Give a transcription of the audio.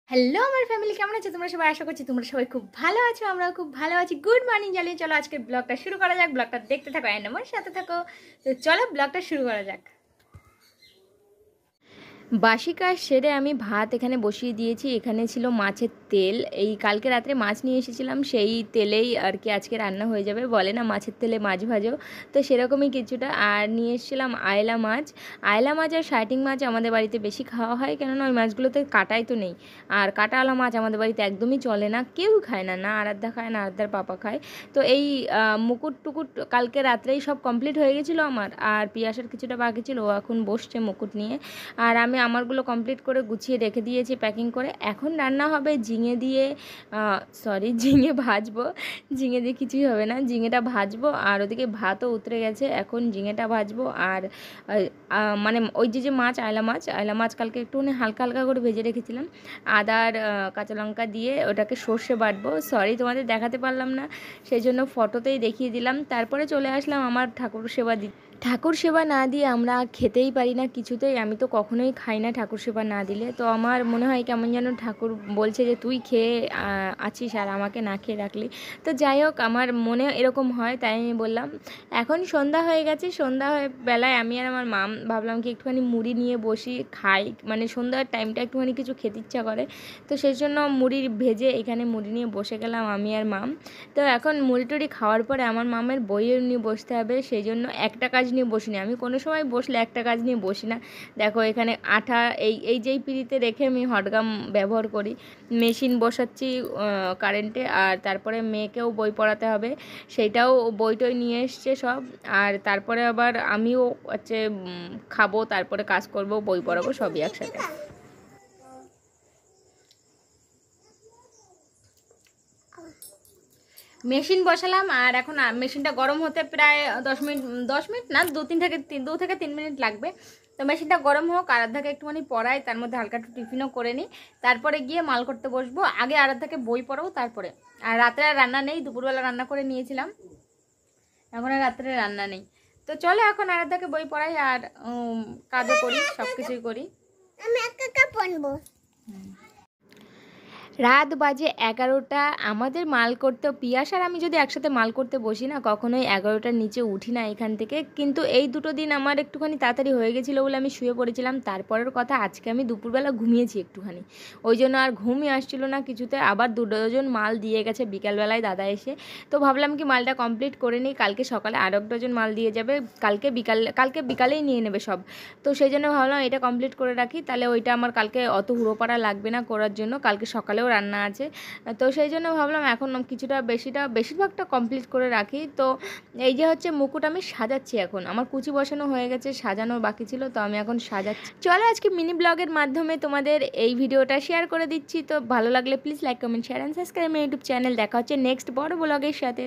Hello আমার family, কেমন আছো তোমরা সবাই? আশা করছি তোমরা সবাই খুব ভালো আছো, আমরাও খুব ভালো আছি। গুড মর্নিং জানিয়ে চলো আজকের ব্লগটা শুরু করা যাক। ব্লগটা দেখতে থাকো এন্ড আমার সাথে থাকো। তো চলো ব্লগটা শুরু করা যাক। বাসি কাজ সেরে আমি ভাত এখানে বসিয়ে দিয়েছি। এখানে ছিল মাছের তেল, এই কালকে রাত্রে মাছ নিয়ে এসেছিলাম, সেই তেলেই আর কি আজকে রান্না হয়ে যাবে। বলে না মাছের তেলে মাছ ভাজো, তো সেরকমই কিছুটা। আর নিয়ে এসেছিলাম আয়লা মাছ। আয়লা মাছ আর শার্টিং মাছ আমাদের বাড়িতে বেশি খাওয়া হয়, কেননা ওই মাছগুলোতে কাটাই তো নেই। আর কাটাওয়ালা মাছ আমাদের বাড়িতে একদমই চলে না, কেউ খায় না, না আরাধ্যা খায় না আরাধ্যার পাপা খায়। তো এই মুকুট টুকুট কালকে রাত্রেই সব কমপ্লিট হয়ে গেছিলো আমার। আর পিয়াসার কিছুটা বাকি ছিল, ও এখন বসছে মুকুট নিয়ে। আর আমি আমারগুলো কমপ্লিট করে গুছিয়ে রেখে দিয়েছি প্যাকিং করে। এখন রান্না হবে ঝিঙে দিয়ে, ঝিঙে ভাজবো। ঝিঙে দিয়ে কিছুই হবে না, ঝিঙেটা ভাজবো। আর ওদিকে ভাতও উতরে গেছে, এখন ঝিঙেটা ভাজবো। আর মানে ওই যে মাছ, আয়লা মাছ কালকে একটুখানি হালকা হালকা করে ভেজে রেখেছিলাম। আদার কাঁচা লঙ্কা দিয়ে ওটাকে সর্ষে বাটবো। সরি তোমাদের দেখাতে পারলাম না, সেই জন্য ফটোতেই দেখিয়ে দিলাম। তারপরে চলে আসলাম আমার ঠাকুর সেবা দিতে। ঠাকুর সেবা না দিয়ে আমরা খেতেই পারি না কিছুতেই, আমি তো কখনোই খাই না ঠাকুর সেবা না দিলে। তো আমার মনে হয় কেমন যেন ঠাকুর বলছে যে তুই খেয়ে আছিস আর আমাকে না খেয়ে রাখলি। তো যাই হোক, আমার মনে এরকম হয়, তাই আমি বললাম। এখন সন্ধ্যা হয়ে গেছে, সন্ধ্যা হয়ে বেলায় আমি আর আমার মাম ভাবলাম কি একটুখানি মুড়ি নিয়ে বসি খাই, মানে সন্ধ্যার টাইমটা একটুখানি কিছু খেতে ইচ্ছা করে। তো সেই জন্য মুড়ি ভেজে এখানে মুড়ি নিয়ে বসে গেলাম আমি আর মাম। তো এখন মুড়ি টুড়ি খাওয়ার পরে আমার মামের বইয়ের নিয়ে বসতে হবে, সেই জন্য একটা কাজ নিয়ে বসিনি। আমি কোনো সময় বসলে একটা কাজ নিয়ে বসি না। দেখো এখানে আঠা, এই যেই পিঁড়িতে রেখে আমি হটগাম ব্যবহার করি। মেশিন বসাচ্ছি কারেন্টে, আর তারপরে মেয়েকেও বই পড়াতে হবে, সেইটাও বই টই নিয়ে এসছে সব। আর তারপরে আবার আমিও হচ্ছে খাবো, তারপরে কাজ করব, বই পড়াবো, সবই একসাথে। মেশিন বসালাম, আর এখন মেশিনটা গরম হতে প্রায় 10 মিনিট, 10 মিনিট না, 2 থেকে 3 মিনিট লাগবে। তো মেশিনটা গরম হোক, আরাধ্যাকে একটুখানি পড়াই, তার মধ্যে হালকা একটু টিফিনও করে নিই, তারপরে গিয়ে মাল করতে বসবো। আগে আরাধ্যাকে বই পড়াবো তারপরে। আর রাত্রে আর রান্না নেই, দুপুরবেলা রান্না করে নিয়েছিলাম, এখন আর রাত্রে রান্না নেই। তো চলো এখন আরাধ্যাকে বই পড়াই, আর কাজও করি, সব কিছুই করি। আমি একা পড়বো। রাত বাজে 11টা। আমাদের মাল করতে, পিয়াস আর আমি যদি একসাথে মাল করতে বসি না, কখনোই 11টার নিচে উঠি না এখান থেকে। কিন্তু এই দুটো দিন আমার একটুখানি তাড়াতাড়ি হয়ে গেছিলো বলে আমি শুয়ে পড়েছিলাম। তারপরের কথা, আজকে আমি দুপুরবেলা ঘুমিয়েছি একটুখানি, ওই জন্য আর ঘুমই আসছিলো না কিছুতে। আবার 2 ডজন মাল দিয়ে গেছে বিকালবেলায় দাদা এসে। তো ভাবলাম কি মালটা কমপ্লিট করে নিই, কালকে সকালে আর 1 ডজন মাল দিয়ে যাবে, কালকে বিকালেই নিয়ে নেবে সব। তো সেই জন্য ভাবলাম এটা কমপ্লিট করে রাখি, তাহলে ওইটা আমার কালকে অত হুড়োপাড়া লাগবে না করার জন্য, কালকে সকালেও রান্না আছে। তো সেই জন্য ভাবলাম এখন কিছুটা বেশিরভাগটা কমপ্লিট করে রাখি। তো এই যে হচ্ছে মুকুট আমি সাজাচ্ছি, এখন আমার কুচি বসানো হয়ে গেছে, সাজানোর বাকি ছিল, তো আমি এখন সাজাচ্ছি। চলো আজকে মিনি ব্লগের মাধ্যমে তোমাদের এই ভিডিওটা শেয়ার করে দিচ্ছি। তো ভালো লাগলে please like, comment, share and subscribe my YouTube channel. দেখা হচ্ছে নেক্সট বড় ব্লগের সাথে।